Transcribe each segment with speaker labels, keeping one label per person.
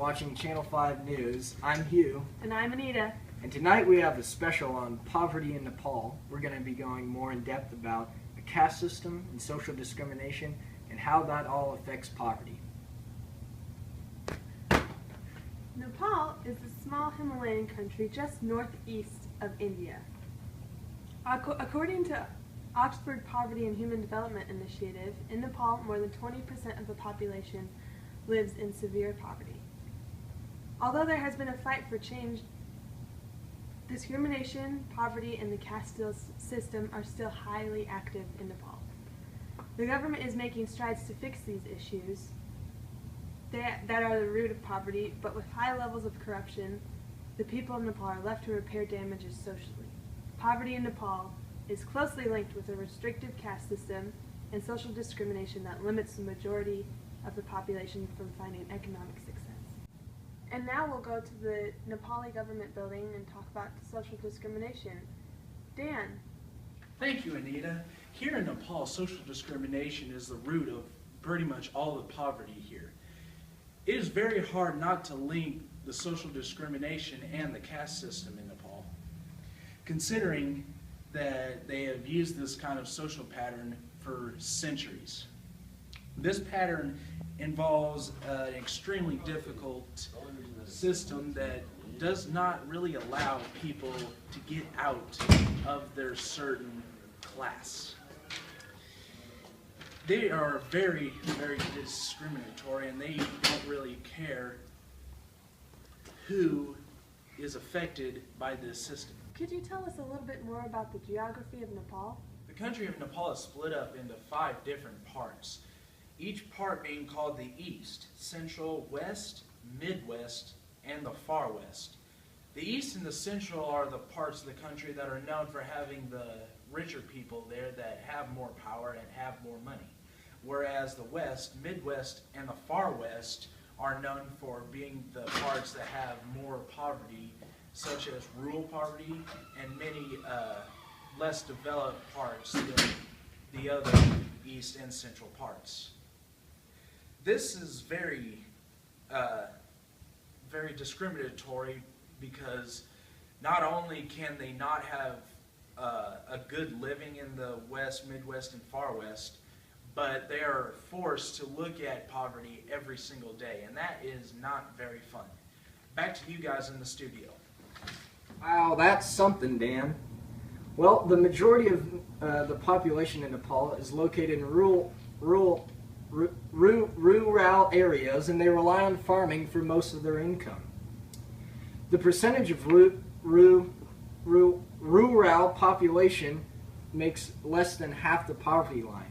Speaker 1: watching Channel 5 News. I'm Hugh.
Speaker 2: And I'm Anita.
Speaker 1: And tonight we have a special on poverty in Nepal. We're going to be going more in depth about the caste system and social discrimination and how that all affects poverty.
Speaker 2: Nepal is a small Himalayan country just northeast of India. According to Oxford Poverty and Human Development Initiative, in Nepal, more than 20% of the population lives in severe poverty. Although there has been a fight for change, discrimination, poverty, and the caste system are still highly active in Nepal. The government is making strides to fix these issues that are the root of poverty, but with high levels of corruption, the people of Nepal are left to repair damages socially. Poverty in Nepal is closely linked with a restrictive caste system and social discrimination that limits the majority of the population from finding economic success. And now we'll go to the Nepali government building and talk about social discrimination. Dan.
Speaker 3: Thank you, Anita. Here in Nepal, social discrimination is the root of pretty much all the poverty here. It is very hard not to link the social discrimination and the caste system in Nepal, considering that they have used this kind of social pattern for centuries. This pattern involves an extremely difficult system that does not really allow people to get out of their certain class. They are very, very discriminatory, and they don't really care who is affected by this system.
Speaker 2: Could you tell us a little bit more about the geography of Nepal?
Speaker 3: The country of Nepal is split up into 5 different parts, each part being called the East, Central, West, Midwest, and the Far West. The East and the Central are the parts of the country that are known for having the richer people there that have more power and have more money, whereas the West, Midwest, and the Far West are known for being the parts that have more poverty, such as rural poverty and many less developed parts than the other East and Central parts. This is very, very discriminatory because not only can they not have a good living in the West, Midwest, and Far West, but they are forced to look at poverty every single day, and that is not very fun. Back to you guys in the studio.
Speaker 1: Wow, that's something, Dan. Well, the majority of the population in Nepal is located in rural areas, and they rely on farming for most of their income. The percentage of rural population makes less than half the poverty line.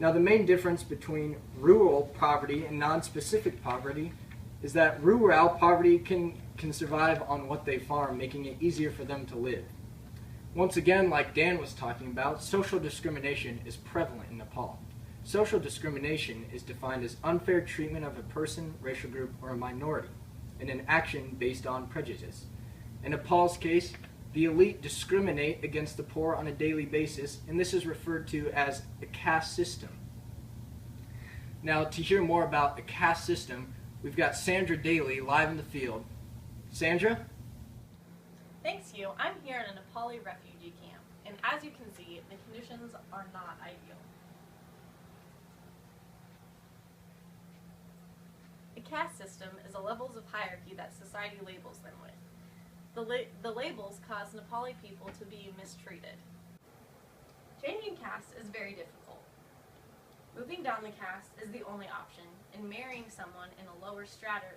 Speaker 1: Now, the main difference between rural poverty and non-specific poverty is that rural poverty can survive on what they farm, making it easier for them to live. Once again, like Dan was talking about, social discrimination is prevalent in Nepal. Social discrimination is defined as unfair treatment of a person, racial group, or a minority, and an action based on prejudice. In Nepal's case, the elite discriminate against the poor on a daily basis, and this is referred to as a caste system. Now, to hear more about the caste system, we've got Sandra Daly live in the field. Sandra?
Speaker 4: Thanks, Hugh. I'm here in a Nepali refugee camp, and as you can see, the conditions are not ideal. The caste system is a levels of hierarchy that society labels them with. The labels cause Nepali people to be mistreated. Changing caste is very difficult. Moving down the caste is the only option, and marrying someone in a lower strata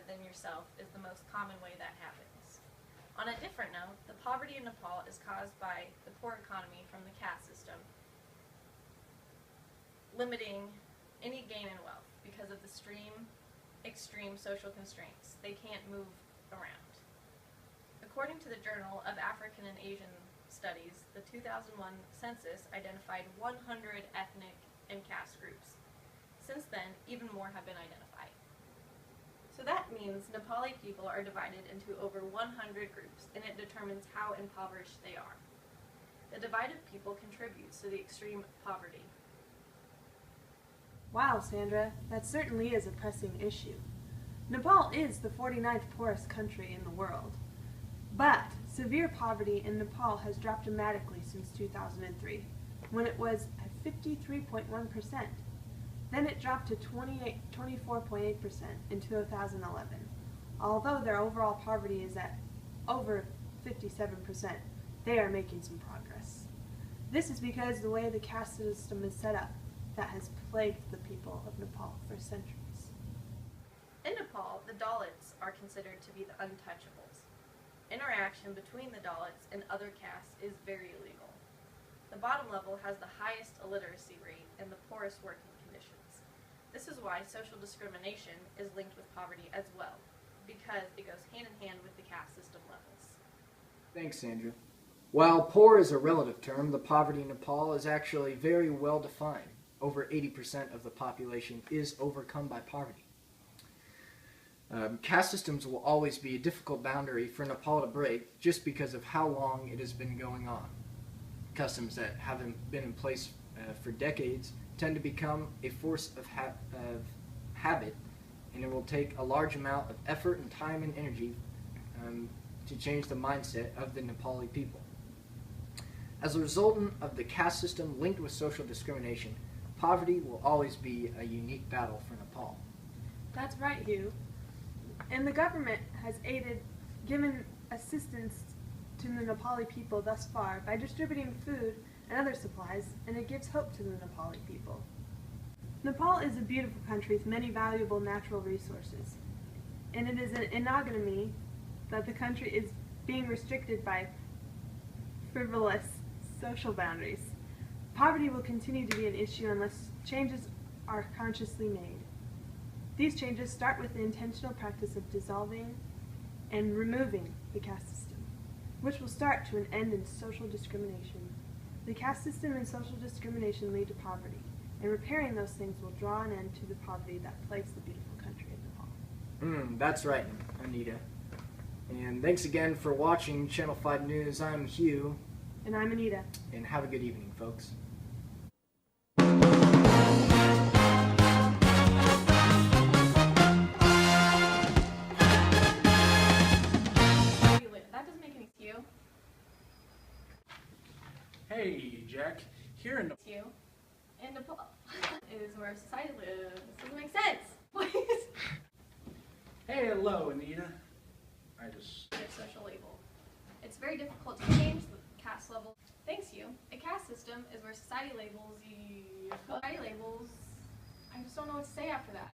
Speaker 4: than yourself is the most common way that happens. On a different note, the poverty in Nepal is caused by the poor economy from the caste system, limiting any gain in wealth because of the extreme social constraints. They can't move around. According to the Journal of African and Asian Studies, the 2001 census identified 100 ethnic and caste groups. Since then, even more have been identified. So that means Nepali people are divided into over 100 groups, and it determines how impoverished they are. The divided people contributes to the extreme poverty.
Speaker 2: Wow, Sandra, that certainly is a pressing issue. Nepal is the 49th poorest country in the world, but severe poverty in Nepal has dropped dramatically since 2003, when it was at 53.1%. Then it dropped to 24.8% in 2011. Although their overall poverty is at over 57%, they are making some progress. This is because the way the caste system is set up that has plagued the people of Nepal for centuries.
Speaker 4: In Nepal, the Dalits are considered to be the untouchables. Interaction between the Dalits and other castes is very illegal. The bottom level has the highest illiteracy rate and the poorest working conditions. This is why social discrimination is linked with poverty as well, because it goes hand in hand with the caste system levels.
Speaker 1: Thanks, Sandra. While poor is a relative term, the poverty in Nepal is actually very well defined. Over 80% of the population is overcome by poverty. Caste systems will always be a difficult boundary for Nepal to break just because of how long it has been going on. Customs that haven't been in place for decades tend to become a force of habit, and it will take a large amount of effort and time and energy to change the mindset of the Nepali people. As a resultant of the caste system linked with social discrimination, poverty will always be a unique battle for Nepal.
Speaker 2: That's right, Hugh. And the government has given assistance to the Nepali people thus far by distributing food and other supplies, and it gives hope to the Nepali people. Nepal is a beautiful country with many valuable natural resources, and it is an ignominy that the country is being restricted by frivolous social boundaries. Poverty will continue to be an issue unless changes are consciously made. These changes start with the intentional practice of dissolving and removing the caste system, which will start to an end in social discrimination. The caste system and social discrimination lead to poverty, and repairing those things will draw an end to the poverty that plagues the beautiful country of Nepal.
Speaker 1: That's right, Anita. And thanks again for watching Channel 5 News. I'm Hugh.
Speaker 2: And I'm Anita.
Speaker 1: And have a good evening, folks.
Speaker 3: Hey, Jack. Here in
Speaker 4: You in Nepal is where society lives. Doesn't make sense. Please.
Speaker 3: Hey, hello, Anita. I just...
Speaker 4: A social label. It's very difficult to change the caste level. Thanks, you. A caste system is where society labels you. Society labels. I just don't know what to say after that.